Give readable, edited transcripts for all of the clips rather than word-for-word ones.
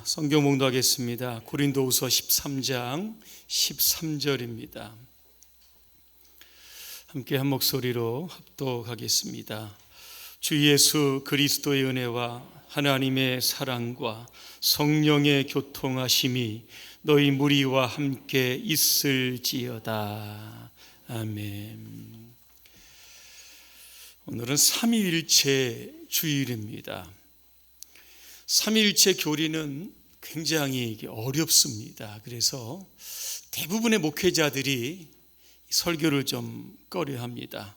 성경 봉독하겠습니다. 고린도후서 13장 13절입니다. 함께 한 목소리로 합독하겠습니다. 주 예수 그리스도의 은혜와 하나님의 사랑과 성령의 교통하심이 너희 무리와 함께 있을지어다. 아멘. 오늘은 삼위일체 주일입니다. 삼위일체 교리는 굉장히 어렵습니다. 그래서 대부분의 목회자들이 설교를 좀 꺼려합니다.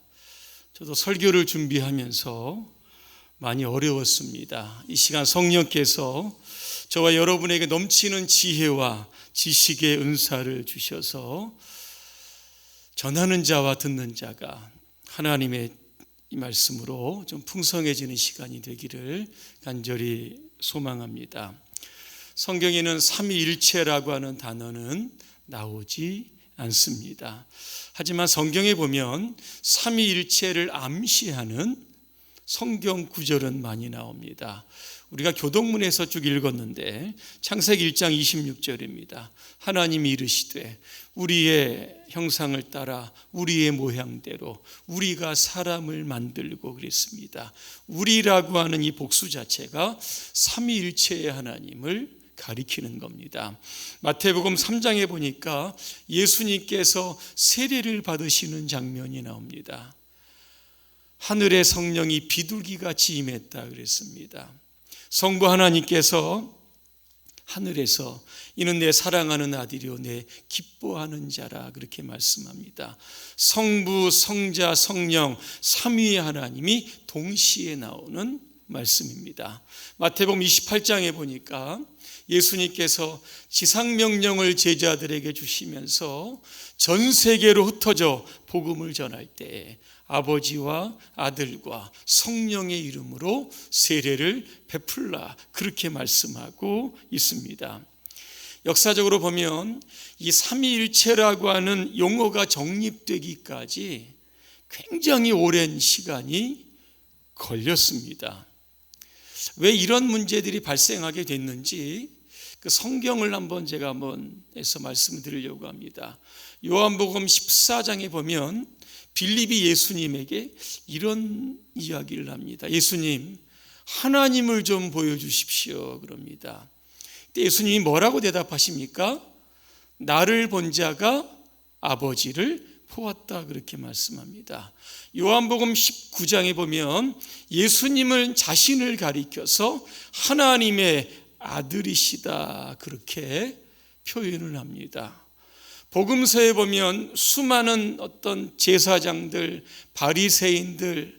저도 설교를 준비하면서 많이 어려웠습니다. 이 시간 성령께서 저와 여러분에게 넘치는 지혜와 지식의 은사를 주셔서 전하는 자와 듣는 자가 하나님의 이 말씀으로 좀 풍성해지는 시간이 되기를 간절히 소망합니다. 성경에는 삼위일체라고 하는 단어는 나오지 않습니다. 하지만 성경에 보면 삼위일체를 암시하는 성경 구절은 많이 나옵니다. 우리가 교동문에서 쭉 읽었는데 창세기 1장 26절입니다. 하나님이 이르시되 우리의 형상을 따라 우리의 모양대로 우리가 사람을 만들고 그랬습니다. 우리라고 하는 이 복수 자체가 삼위일체의 하나님을 가리키는 겁니다. 마태복음 3장에 보니까 예수님께서 세례를 받으시는 장면이 나옵니다. 하늘의 성령이 비둘기같이 임했다 그랬습니다. 성부 하나님께서 하늘에서 이는 내 사랑하는 아들이요 내 기뻐하는 자라 그렇게 말씀합니다. 성부, 성자, 성령 삼위의 하나님이 동시에 나오는 말씀입니다. 마태복음 28장에 보니까 예수님께서 지상명령을 제자들에게 주시면서 전 세계로 흩어져 복음을 전할 때 아버지와 아들과 성령의 이름으로 세례를 베풀라 그렇게 말씀하고 있습니다. 역사적으로 보면 이 삼위일체라고 하는 용어가 정립되기까지 굉장히 오랜 시간이 걸렸습니다. 왜 이런 문제들이 발생하게 됐는지 그 성경을 제가 해서 말씀을 드리려고 합니다. 요한복음 14장에 보면 빌립이 예수님에게 이런 이야기를 합니다. 예수님, 하나님을 좀 보여주십시오 그럽니다. 그때 예수님이 뭐라고 대답하십니까? 나를 본 자가 아버지를 보았다 그렇게 말씀합니다. 요한복음 19장에 보면 예수님은 자신을 가리켜서 하나님의 아들이시다 그렇게 표현을 합니다. 복음서에 보면 수많은 어떤 제사장들, 바리새인들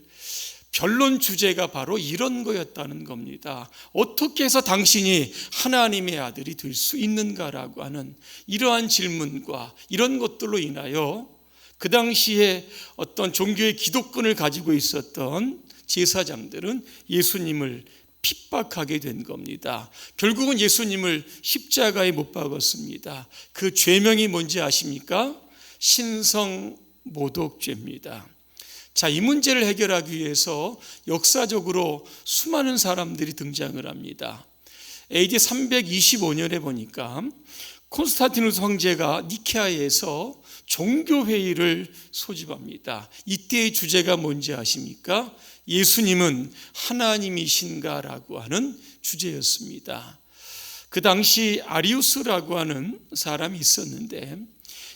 변론 주제가 바로 이런 거였다는 겁니다. 어떻게 해서 당신이 하나님의 아들이 될 수 있는가라고 하는 이러한 질문과 이런 것들로 인하여 그 당시에 어떤 종교의 기독권을 가지고 있었던 제사장들은 예수님을 핍박하게 된 겁니다. 결국은 예수님을 십자가에 못 박았습니다. 그 죄명이 뭔지 아십니까? 신성모독죄입니다. 자, 이 문제를 해결하기 위해서 역사적으로 수많은 사람들이 등장을 합니다. AD 325년에 보니까 콘스탄티누스 황제가 니케아에서 종교회의를 소집합니다. 이때의 주제가 뭔지 아십니까? 예수님은 하나님이신가라고 하는 주제였습니다. 그 당시 아리우스라고 하는 사람이 있었는데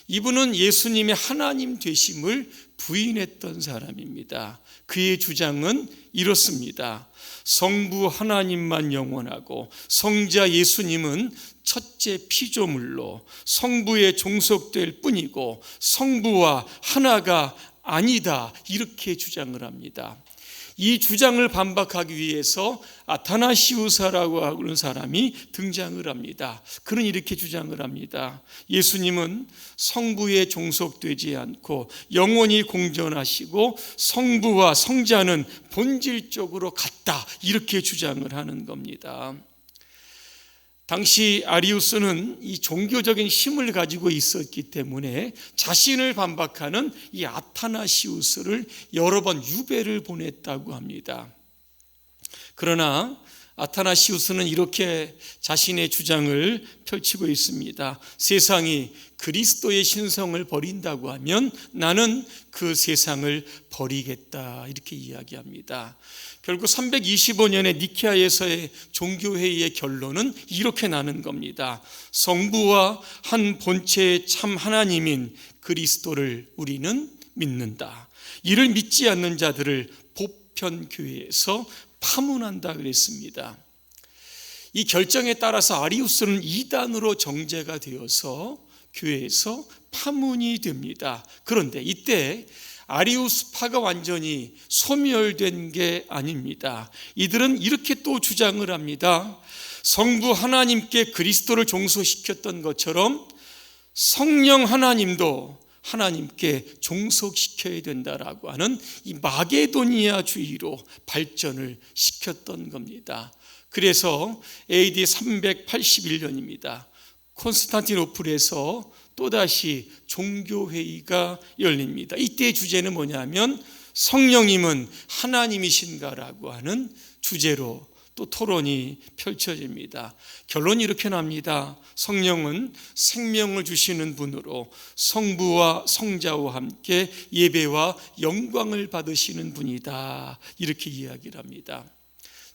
이분은 예수님의 하나님 되심을 부인했던 사람입니다. 그의 주장은 이렇습니다. 성부 하나님만 영원하고 성자 예수님은 첫째 피조물로 성부에 종속될 뿐이고 성부와 하나가 아니다 이렇게 주장을 합니다. 이 주장을 반박하기 위해서 아타나시우사라고 하는 사람이 등장을 합니다. 그는 이렇게 주장을 합니다. 예수님은 성부에 종속되지 않고 영원히 공존하시고 성부와 성자는 본질적으로 같다 이렇게 주장을 하는 겁니다. 당시 아리우스는 이 종교적인 힘을 가지고 있었기 때문에 자신을 반박하는 이 아타나시우스를 여러 번 유배를 보냈다고 합니다. 그러나 아타나시우스는 이렇게 자신의 주장을 펼치고 있습니다. 세상이 그리스도의 신성을 버린다고 하면 나는 그 세상을 버리겠다, 이렇게 이야기합니다. 결국 325년의 니케아에서의 종교회의의 결론은 이렇게 나는 겁니다. 성부와 한 본체의 참 하나님인 그리스도를 우리는 믿는다. 이를 믿지 않는 자들을 보편교회에서 파문한다 그랬습니다. 이 결정에 따라서 아리우스는 이단으로 정죄가 되어서 교회에서 파문이 됩니다. 그런데 이때 아리우스파가 완전히 소멸된 게 아닙니다. 이들은 이렇게 또 주장을 합니다. 성부 하나님께 그리스도를 종속시켰던 것처럼 성령 하나님도 하나님께 종속시켜야 된다라고 하는 이 마게도니아주의로 발전을 시켰던 겁니다. 그래서 AD 381년입니다. 콘스탄티노플에서 또다시 종교회의가 열립니다. 이때의 주제는 뭐냐면 성령님은 하나님이신가라고 하는 주제로 또 토론이 펼쳐집니다. 결론이 이렇게 납니다. 성령은 생명을 주시는 분으로 성부와 성자와 함께 예배와 영광을 받으시는 분이다, 이렇게 이야기를 합니다.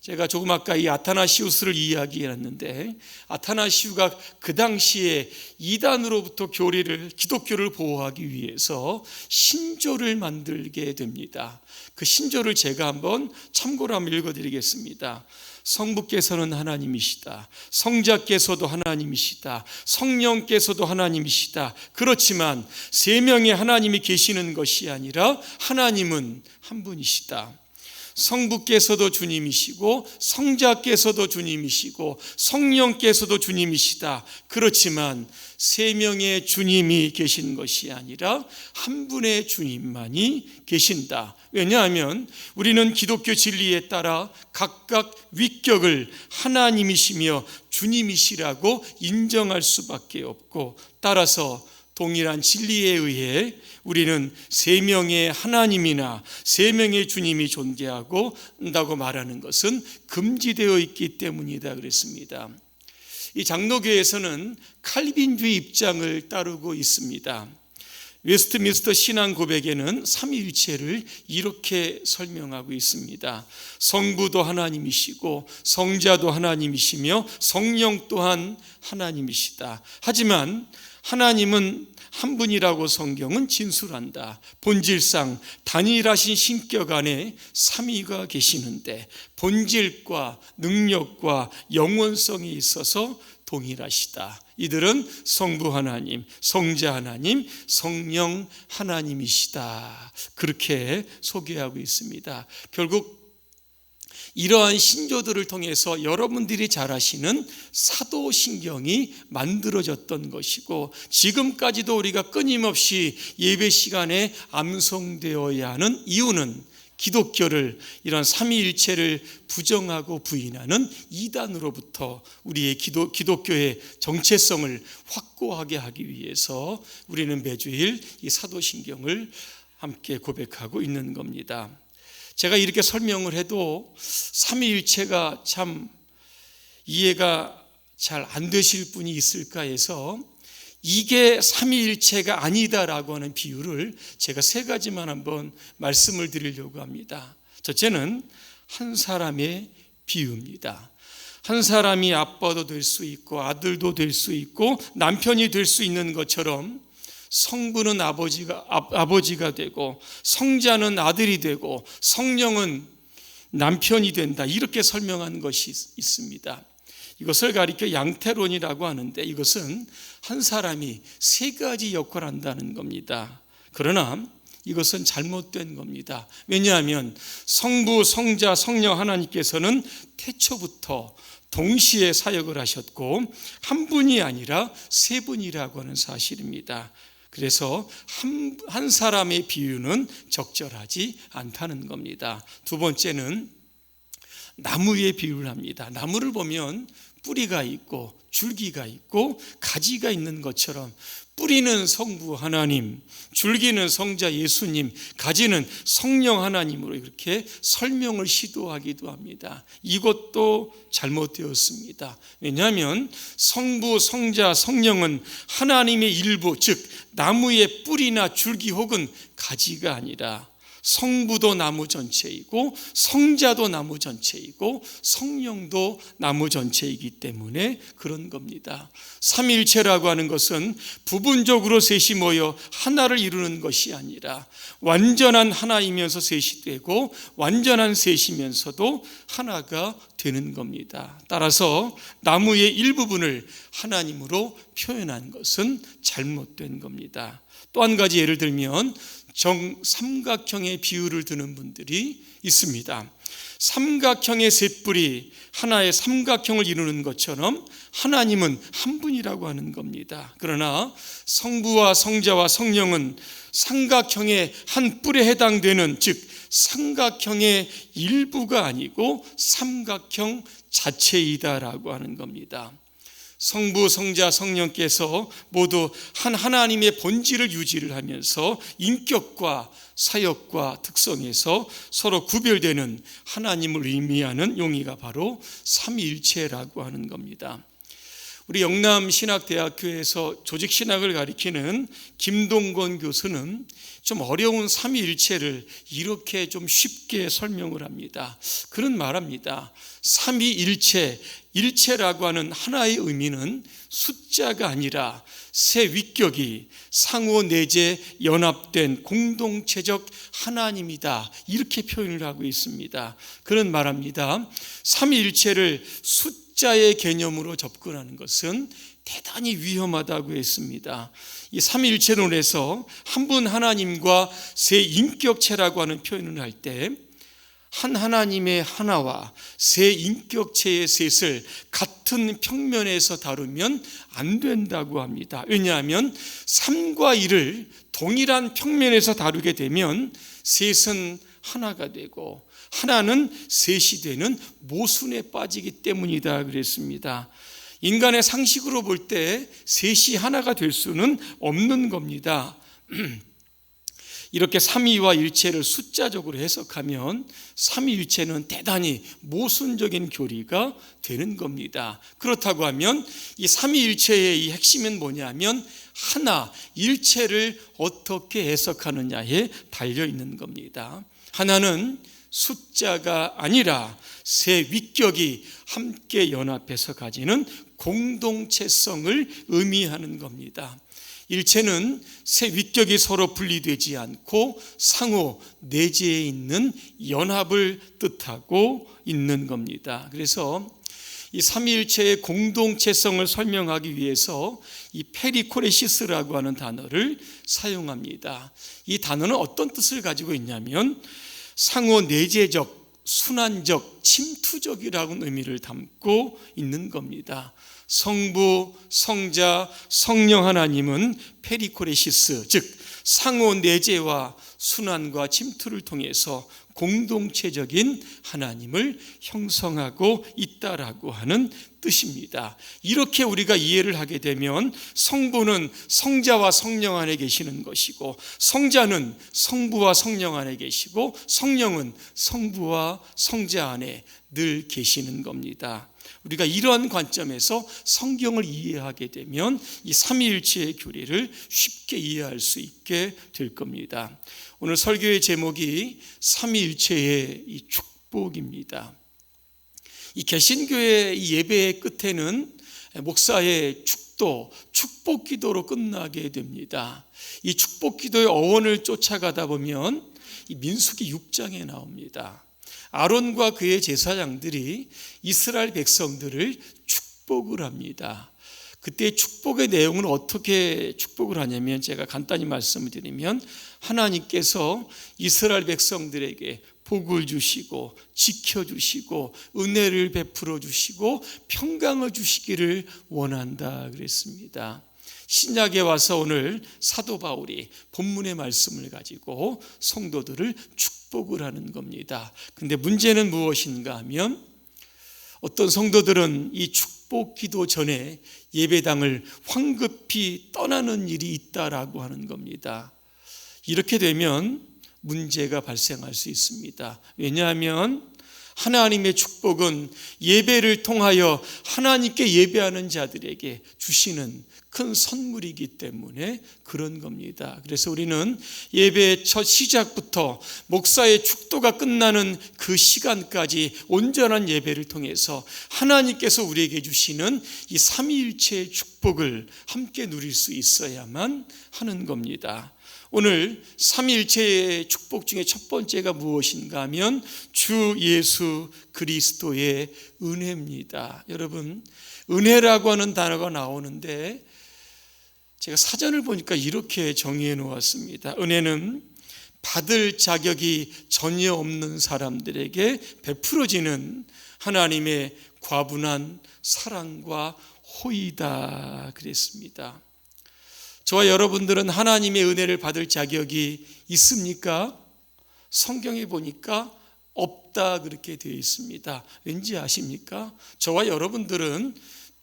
제가 조금 아까 이 아타나시우스를 이야기했는데, 아타나시우가 그 당시에 이단으로부터 기독교를 보호하기 위해서 신조를 만들게 됩니다. 그 신조를 제가 한번 참고로 한번 읽어드리겠습니다. 성부께서는 하나님이시다. 성자께서도 하나님이시다. 성령께서도 하나님이시다. 그렇지만 세 명의 하나님이 계시는 것이 아니라 하나님은 한 분이시다. 성부께서도 주님이시고 성자께서도 주님이시고 성령께서도 주님이시다. 그렇지만 세 명의 주님이 계신 것이 아니라 한 분의 주님만이 계신다. 왜냐하면 우리는 기독교 진리에 따라 각각 위격을 하나님이시며 주님이시라고 인정할 수밖에 없고, 따라서 동일한 진리에 의해 우리는 세 명의 하나님이나 세 명의 주님이 존재하고 한다고 말하는 것은 금지되어 있기 때문이다 그랬습니다. 이 장로교에서는 칼빈주의 입장을 따르고 있습니다. 웨스트민스터 신앙 고백에는 삼위일체를 이렇게 설명하고 있습니다. 성부도 하나님이시고 성자도 하나님이시며 성령 또한 하나님이시다. 하지만 하나님은 한 분이라고 성경은 진술한다. 본질상 단일하신 신격 안에 삼위가 계시는데 본질과 능력과 영원성이 있어서 동일하시다. 이들은 성부 하나님, 성자 하나님, 성령 하나님이시다. 그렇게 소개하고 있습니다. 결국 이러한 신조들을 통해서 여러분들이 잘 아시는 사도신경이 만들어졌던 것이고, 지금까지도 우리가 끊임없이 예배 시간에 암송되어야 하는 이유는 기독교를, 이런 삼위일체를 부정하고 부인하는 이단으로부터 우리의 기독교의 정체성을 확고하게 하기 위해서 우리는 매주일 이 사도신경을 함께 고백하고 있는 겁니다. 제가 이렇게 설명을 해도 삼위일체가 참 이해가 잘 안 되실 분이 있을까 해서 이게 삼위일체가 아니다라고 하는 비유를 제가 세 가지만 한번 말씀을 드리려고 합니다. 첫째는 한 사람의 비유입니다. 한 사람이 아빠도 될 수 있고 아들도 될 수 있고 남편이 될 수 있는 것처럼 성부는 아버지가 되고 성자는 아들이 되고 성령은 남편이 된다, 이렇게 설명한 것이 있습니다. 이것을 가리켜 양태론이라고 하는데, 이것은 한 사람이 세 가지 역할을 한다는 겁니다. 그러나 이것은 잘못된 겁니다. 왜냐하면 성부, 성자, 성령 하나님께서는 태초부터 동시에 사역을 하셨고 한 분이 아니라 세 분이라고 하는 사실입니다. 그래서 한 사람의 비유는 적절하지 않다는 겁니다. 두 번째는 나무의 비유를 합니다. 나무를 보면 뿌리가 있고 줄기가 있고 가지가 있는 것처럼 뿌리는 성부 하나님, 줄기는 성자 예수님, 가지는 성령 하나님으로 이렇게 설명을 시도하기도 합니다. 이것도 잘못되었습니다. 왜냐하면 성부, 성자, 성령은 하나님의 일부, 즉 나무의 뿌리나 줄기 혹은 가지가 아니라 성부도 나무 전체이고 성자도 나무 전체이고 성령도 나무 전체이기 때문에 그런 겁니다. 삼위일체라고 하는 것은 부분적으로 셋이 모여 하나를 이루는 것이 아니라 완전한 하나이면서 셋이 되고 완전한 셋이면서도 하나가 되는 겁니다. 따라서 나무의 일부분을 하나님으로 표현한 것은 잘못된 겁니다. 또 한 가지 예를 들면 정삼각형의 비유를 드는 분들이 있습니다. 삼각형의 세 뿔이 하나의 삼각형을 이루는 것처럼 하나님은 한 분이라고 하는 겁니다. 그러나 성부와 성자와 성령은 삼각형의 한 뿔에 해당되는, 즉 삼각형의 일부가 아니고 삼각형 자체이다라고 하는 겁니다. 성부, 성자, 성령께서 모두 한 하나님의 본질을 유지를 하면서 인격과 사역과 특성에서 서로 구별되는 하나님을 의미하는 용의가 바로 삼위일체라고 하는 겁니다. 우리 영남신학대학교에서 조직신학을 가리키는 김동건 교수는 좀 어려운 삼위일체를 이렇게 좀 쉽게 설명을 합니다. 그런 말합니다. 삼위일체, 일체라고 하는 하나의 의미는 숫자가 아니라 세 위격이 상호 내재 연합된 공동체적 하나님이다, 이렇게 표현을 하고 있습니다. 그런 말합니다. 삼위일체를 숫자의 개념으로 접근하는 것은 대단히 위험하다고 했습니다. 이 삼위일체론에서 한 분 하나님과 세 인격체라고 하는 표현을 할 때 한 하나님의 하나와 세 인격체의 셋을 같은 평면에서 다루면 안 된다고 합니다. 왜냐하면 3과 1을 동일한 평면에서 다루게 되면 셋은 하나가 되고 하나는 셋이 되는 모순에 빠지기 때문이다 그랬습니다. 인간의 상식으로 볼 때 셋이 하나가 될 수는 없는 겁니다. 이렇게 삼위와 일체를 숫자적으로 해석하면 삼위일체는 대단히 모순적인 교리가 되는 겁니다. 그렇다고 하면 이 삼위일체의 이 핵심은 뭐냐면 하나, 일체를 어떻게 해석하느냐에 달려 있는 겁니다. 하나는 숫자가 아니라 세 위격이 함께 연합해서 가지는 공동체성을 의미하는 겁니다. 일체는 세 위격이 서로 분리되지 않고 상호 내재해 있는 연합을 뜻하고 있는 겁니다. 그래서 이 삼위일체의 공동체성을 설명하기 위해서 이 페리코레시스라고 하는 단어를 사용합니다. 이 단어는 어떤 뜻을 가지고 있냐면 상호 내재적, 순환적, 침투적이라는 의미를 담고 있는 겁니다. 성부, 성자, 성령 하나님은 페리코레시스, 즉 상호 내재와 순환과 침투를 통해서 공동체적인 하나님을 형성하고 있다라고 하는 뜻입니다. 이렇게 우리가 이해를 하게 되면 성부는 성자와 성령 안에 계시는 것이고, 성자는 성부와 성령 안에 계시고, 성령은 성부와 성자 안에 늘 계시는 겁니다. 우리가 이러한 관점에서 성경을 이해하게 되면 이 삼위일체의 교리를 쉽게 이해할 수 있게 될 겁니다. 오늘 설교의 제목이 삼위일체의 이 축복입니다. 이 개신교의 이 예배의 끝에는 목사의 축복 기도로 끝나게 됩니다. 이 축복 기도의 어원을 쫓아가다 보면 이 민수기 6장에 나옵니다. 아론과 그의 제사장들이 이스라엘 백성들을 축복을 합니다. 그때 축복의 내용은 어떻게 축복을 하냐면, 제가 간단히 말씀을 드리면 하나님께서 이스라엘 백성들에게 복을 주시고 지켜주시고 은혜를 베풀어 주시고 평강을 주시기를 원한다 그랬습니다. 신약에 와서 오늘 사도 바울이 본문의 말씀을 가지고 성도들을 축복을 하는 겁니다. 근데 문제는 무엇인가 하면 어떤 성도들은 이 축복 기도 전에 예배당을 황급히 떠나는 일이 있다라고 하는 겁니다. 이렇게 되면 문제가 발생할 수 있습니다. 왜냐하면 하나님의 축복은 예배를 통하여 하나님께 예배하는 자들에게 주시는 큰 선물이기 때문에 그런 겁니다. 그래서 우리는 예배의 첫 시작부터 목사의 축도가 끝나는 그 시간까지 온전한 예배를 통해서 하나님께서 우리에게 주시는 이 삼위일체의 축복을 함께 누릴 수 있어야만 하는 겁니다. 오늘 삼위일체의 축복 중에 첫 번째가 무엇인가 하면 주 예수 그리스도의 은혜입니다. 여러분, 은혜라고 하는 단어가 나오는데 제가 사전을 보니까 이렇게 정의해 놓았습니다. 은혜는 받을 자격이 전혀 없는 사람들에게 베풀어지는 하나님의 과분한 사랑과 호의다 그랬습니다. 저와 여러분들은 하나님의 은혜를 받을 자격이 있습니까? 성경에 보니까 없다 그렇게 되어 있습니다. 왠지 아십니까? 저와 여러분들은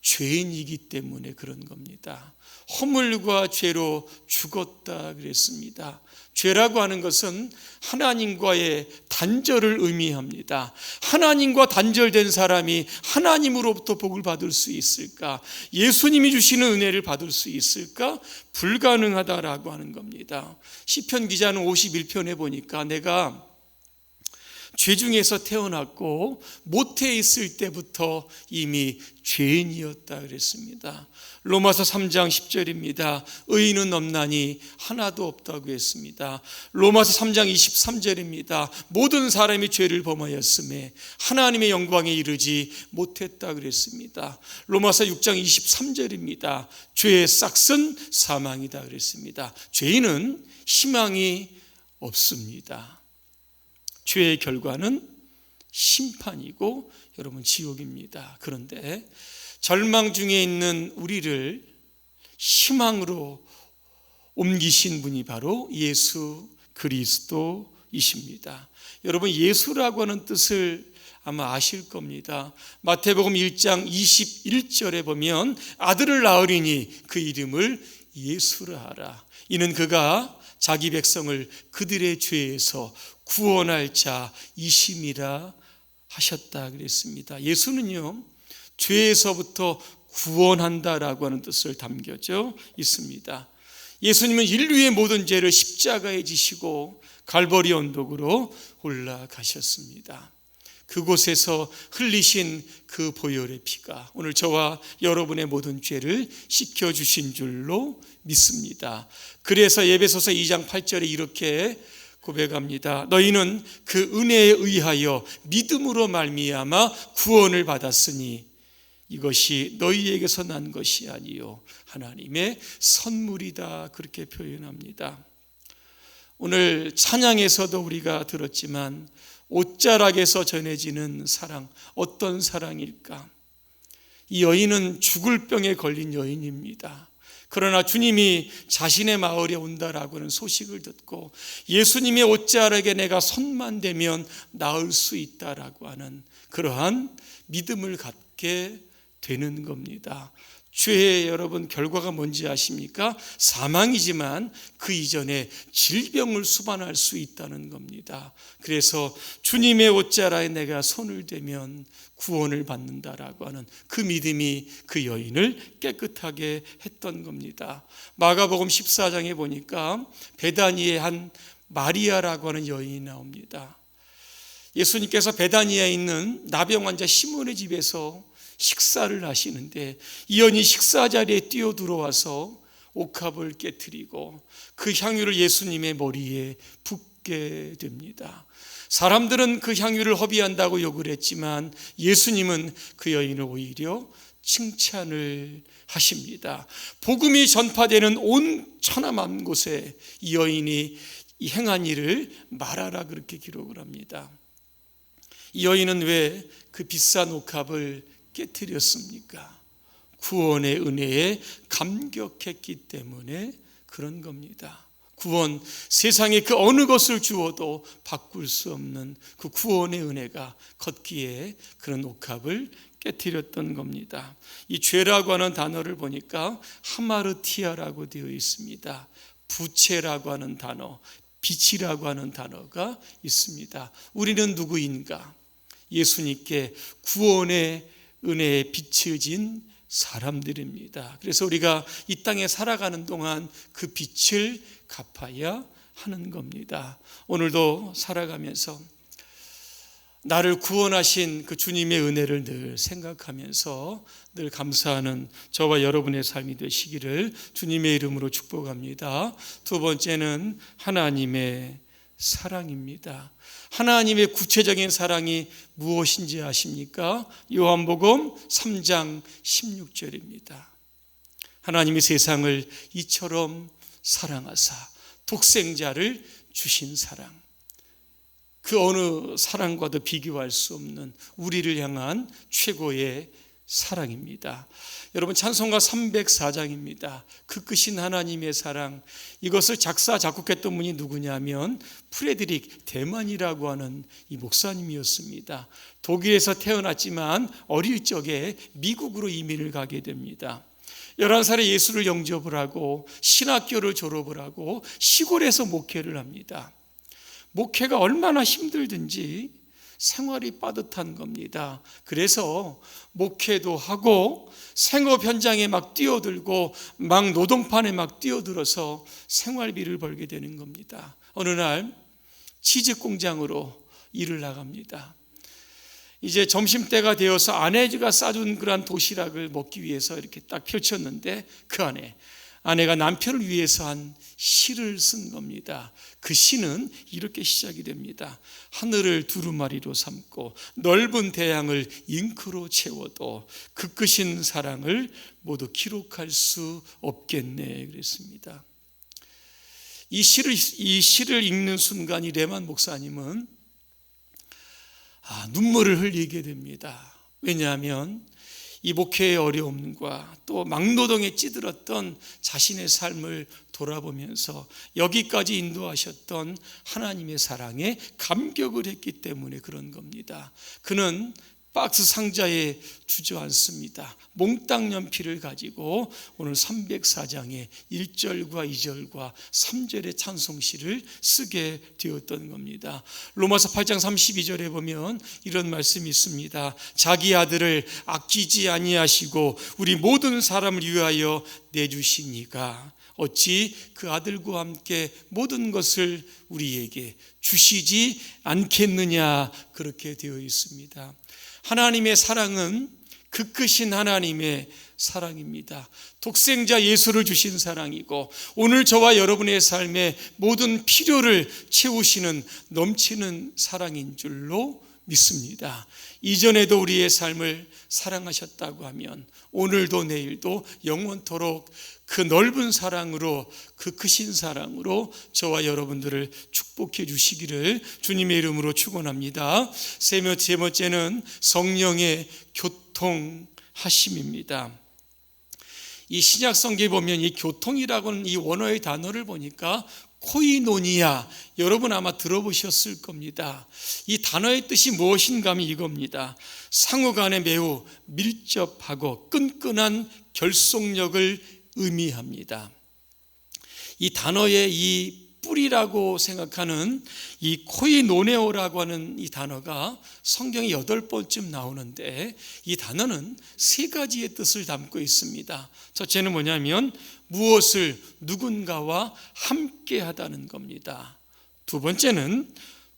죄인이기 때문에 그런 겁니다. 허물과 죄로 죽었다 그랬습니다. 죄라고 하는 것은 하나님과의 단절을 의미합니다. 하나님과 단절된 사람이 하나님으로부터 복을 받을 수 있을까? 예수님이 주시는 은혜를 받을 수 있을까? 불가능하다라고 하는 겁니다. 시편 기자는 51편에 보니까 내가 죄 중에서 태어났고 모태에 있을 때부터 이미 죄인이었다 그랬습니다. 로마서 3장 10절입니다. 의인은 없나니 하나도 없다고 했습니다. 로마서 3장 23절입니다. 모든 사람이 죄를 범하였음에 하나님의 영광에 이르지 못했다 그랬습니다. 로마서 6장 23절입니다. 죄의 싹은 사망이다 그랬습니다. 죄인은 희망이 없습니다. 죄의 결과는 심판이고 여러분 지옥입니다. 그런데 절망 중에 있는 우리를 희망으로 옮기신 분이 바로 예수 그리스도이십니다. 여러분, 예수라고 하는 뜻을 아마 아실 겁니다. 마태복음 1장 21절에 보면 아들을 낳으리니 그 이름을 예수라 하라. 이는 그가 자기 백성을 그들의 죄에서 구원할 자이심이라 하셨다 그랬습니다. 예수는요, 죄에서부터 구원한다라고 하는 뜻을 담겨져 있습니다. 예수님은 인류의 모든 죄를 십자가에 지시고 갈보리 언덕으로 올라가셨습니다. 그곳에서 흘리신 그 보혈의 피가 오늘 저와 여러분의 모든 죄를 씻겨주신 줄로 믿습니다. 그래서 에베소서 2장 8절에 이렇게 고백합니다. 너희는 그 은혜에 의하여 믿음으로 말미암아 구원을 받았으니 이것이 너희에게서 난 것이 아니요 하나님의 선물이다 그렇게 표현합니다. 오늘 찬양에서도 우리가 들었지만 옷자락에서 전해지는 사랑, 어떤 사랑일까? 이 여인은 죽을 병에 걸린 여인입니다. 그러나 주님이 자신의 마을에 온다라고 하는 소식을 듣고 예수님의 옷자락에 내가 손만 대면 나을 수 있다라고 하는 그러한 믿음을 갖게 되는 겁니다. 죄의 여러분 결과가 뭔지 아십니까? 사망이지만 그 이전에 질병을 수반할 수 있다는 겁니다. 그래서 주님의 옷자락에 내가 손을 대면 구원을 받는다라고 하는 그 믿음이 그 여인을 깨끗하게 했던 겁니다. 마가복음 14장에 보니까 베다니의 한 마리아라고 하는 여인이 나옵니다. 예수님께서 베다니아에 있는 나병 환자 시몬의 집에서 식사를 하시는데 이 여인이 식사 자리에 뛰어 들어와서 옥합을 깨트리고 그 향유를 예수님의 머리에 붓게 됩니다. 사람들은 그 향유를 허비한다고 욕을 했지만 예수님은 그 여인을 오히려 칭찬을 하십니다. 복음이 전파되는 온 천하만 곳에 이 여인이 행한 일을 말하라 그렇게 기록을 합니다. 이 여인은 왜 그 비싼 옥합을 깨트렸습니까? 구원의 은혜에 감격했기 때문에 그런 겁니다. 구원, 세상에 그 어느 것을 주어도 바꿀 수 없는 그 구원의 은혜가 컸기에 그런 옥합을 깨뜨렸던 겁니다. 이 죄라고 하는 단어를 보니까 하마르티아라고 되어 있습니다. 부채라고 하는 단어, 빛이라고 하는 단어가 있습니다. 우리는 누구인가? 예수님께 구원의 은혜에 비춰진 사람들입니다. 그래서 우리가 이 땅에 살아가는 동안 그 빛을 갚아야 하는 겁니다. 오늘도 살아가면서 나를 구원하신 그 주님의 은혜를 늘 생각하면서 늘 감사하는 저와 여러분의 삶이 되시기를 주님의 이름으로 축복합니다. 두 번째는 하나님의 사랑입니다. 하나님의 구체적인 사랑이 무엇인지 아십니까? 요한복음 3장 16절입니다. 하나님이 세상을 이처럼 사랑하사 독생자를 주신 사랑, 그 어느 사랑과도 비교할 수 없는 우리를 향한 최고의 사랑입니다. 여러분, 찬송가 304장입니다. 그 크신 하나님의 사랑, 이것을 작사 작곡했던 분이 누구냐면 프레드릭 데만이라고 하는 이 목사님이었습니다. 독일에서 태어났지만 어릴 적에 미국으로 이민을 가게 됩니다. 11살에 예수를 영접을 하고 신학교를 졸업을 하고 시골에서 목회를 합니다. 목회가 얼마나 힘들든지 생활이 빠듯한 겁니다. 그래서 목회도 하고 생업 현장에 막 뛰어들고 막 노동판에 막 뛰어들어서 생활비를 벌게 되는 겁니다. 어느 날 치즈 공장으로 일을 나갑니다. 이제 점심때가 되어서 아내가 싸준 그런 도시락을 먹기 위해서 이렇게 딱 펼쳤는데 그 안에 아내가 남편을 위해서 한 시를 쓴 겁니다. 그 시는 이렇게 시작이 됩니다. 하늘을 두루마리로 삼고 넓은 대양을 잉크로 채워도 그 크신 사랑을 모두 기록할 수 없겠네 그랬습니다. 이 시를 읽는 순간 이 레만 목사님은 눈물을 흘리게 됩니다. 왜냐하면 이 목회의 어려움과 또 막노동에 찌들었던 자신의 삶을 돌아보면서 여기까지 인도하셨던 하나님의 사랑에 감격을 했기 때문에 그런 겁니다. 그는 박스 상자에 주저앉습니다. 몽땅 연필을 가지고 오늘 304장의 1절과 2절과 3절의 찬송시를 쓰게 되었던 겁니다. 로마서 8장 32절에 보면 이런 말씀이 있습니다. 자기 아들을 아끼지 아니하시고 우리 모든 사람을 위하여 내주시니가 어찌 그 아들과 함께 모든 것을 우리에게 주시지 않겠느냐, 그렇게 되어 있습니다. 하나님의 사랑은 그 크신 하나님의 사랑입니다. 독생자 예수를 주신 사랑이고 오늘 저와 여러분의 삶의 모든 필요를 채우시는 넘치는 사랑인 줄로 믿습니다. 이전에도 우리의 삶을 사랑하셨다고 하면 오늘도 내일도 영원토록 그 넓은 사랑으로, 그 크신 사랑으로 저와 여러분들을 축복해 주시기를 주님의 이름으로 축원합니다. 세 번째는 성령의 교통하심입니다. 이 신약 성경에 보면 이 교통이라고는 이 원어의 단어를 보니까 코이노니아, 여러분 아마 들어보셨을 겁니다. 이 단어의 뜻이 무엇인가 하면 이겁니다. 상호간에 매우 밀접하고 끈끈한 결속력을 의미합니다. 이 단어의 이 뿌리라고 생각하는 이 코이노네오라고 하는 이 단어가 성경에 8번쯤 나오는데 이 단어는 3가지의 뜻을 담고 있습니다. 첫째는 뭐냐면 무엇을 누군가와 함께 하다는 겁니다. 두 번째는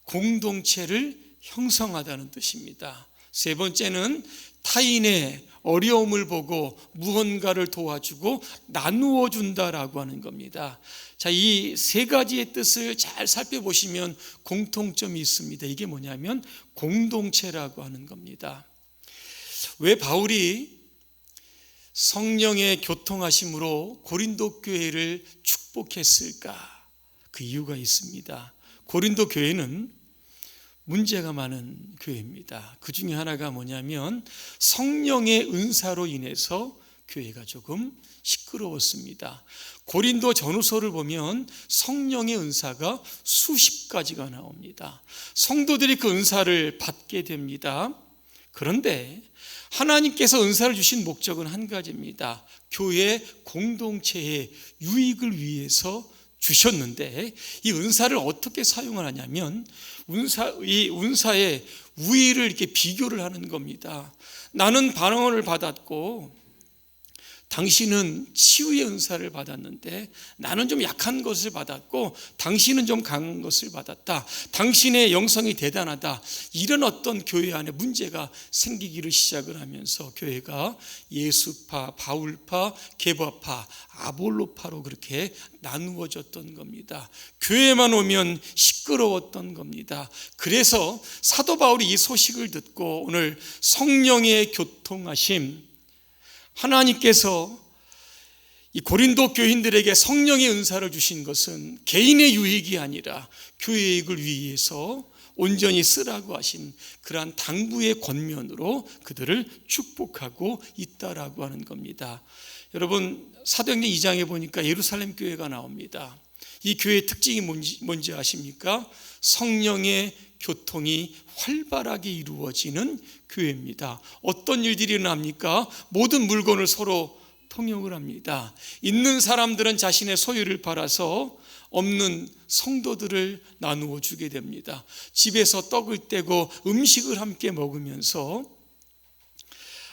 공동체를 형성하다는 뜻입니다. 세 번째는 타인의 어려움을 보고 무언가를 도와주고 나누어 준다라고 하는 겁니다. 자, 이 3가지의 뜻을 잘 살펴보시면 공통점이 있습니다. 이게 뭐냐면 공동체라고 하는 겁니다. 왜 바울이 성령의 교통하심으로 고린도 교회를 축복했을까? 그 이유가 있습니다. 고린도 교회는 문제가 많은 교회입니다. 그 중에 하나가 뭐냐면 성령의 은사로 인해서 교회가 조금 시끄러웠습니다. 고린도 전후서를 보면 성령의 은사가 수십 가지가 나옵니다. 성도들이 그 은사를 받게 됩니다. 그런데 하나님께서 은사를 주신 목적은 한 가지입니다. 교회 공동체의 유익을 위해서 주셨는데, 이 은사를 어떻게 사용하냐면 이 은사의 우위를 이렇게 비교를 하는 겁니다. 나는 방언을 받았고 당신은 치유의 은사를 받았는데 나는 좀 약한 것을 받았고 당신은 좀 강한 것을 받았다. 당신의 영성이 대단하다. 이런 어떤 교회 안에 문제가 생기기를 시작을 하면서 교회가 예수파, 바울파, 게바파, 아볼로파로 그렇게 나누어졌던 겁니다. 교회만 오면 시끄러웠던 겁니다. 그래서 사도 바울이 이 소식을 듣고 오늘 성령의 교통하심, 하나님께서 이 고린도 교인들에게 성령의 은사를 주신 것은 개인의 유익이 아니라 교회의 이익을 위해서 온전히 쓰라고 하신 그러한 당부의 권면으로 그들을 축복하고 있다라고 하는 겁니다. 여러분, 사도행전 2장에 보니까 예루살렘 교회가 나옵니다. 이 교회의 특징이 뭔지 아십니까? 성령의 교통이 활발하게 이루어지는 교회입니다. 어떤 일들이 일어납니까? 모든 물건을 서로 통용을 합니다. 있는 사람들은 자신의 소유를 팔아서 없는 성도들을 나누어 주게 됩니다. 집에서 떡을 떼고 음식을 함께 먹으면서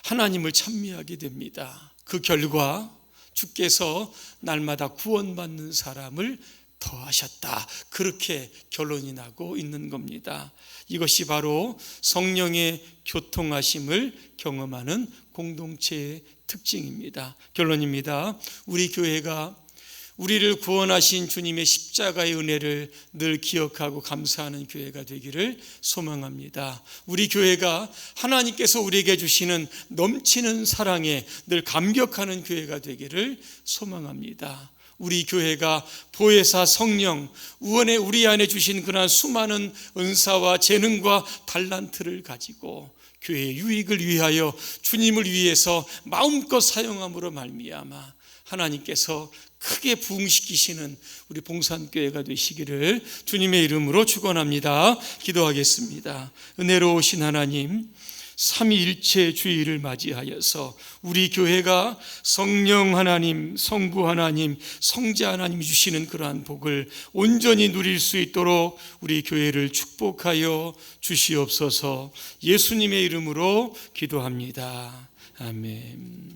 하나님을 찬미하게 됩니다. 그 결과 주께서 날마다 구원받는 사람을 더하셨다. 그렇게 결론이 나고 있는 겁니다. 이것이 바로 성령의 교통하심을 경험하는 공동체의 특징입니다. 결론입니다. 우리 교회가 우리를 구원하신 주님의 십자가의 은혜를 늘 기억하고 감사하는 교회가 되기를 소망합니다. 우리 교회가 하나님께서 우리에게 주시는 넘치는 사랑에 늘 감격하는 교회가 되기를 소망합니다. 우리 교회가 보혜사 성령 우원에 우리 안에 주신 그러한 수많은 은사와 재능과 달란트를 가지고 교회의 유익을 위하여 주님을 위해서 마음껏 사용함으로 말미암아 하나님께서 크게 부흥시키시는 우리 봉산교회가 되시기를 주님의 이름으로 축원합니다. 기도하겠습니다. 은혜로우신 하나님, 삼위일체 주일을 맞이하여서 우리 교회가 성령 하나님, 성부 하나님, 성자 하나님 주시는 그러한 복을 온전히 누릴 수 있도록 우리 교회를 축복하여 주시옵소서. 예수님의 이름으로 기도합니다. 아멘.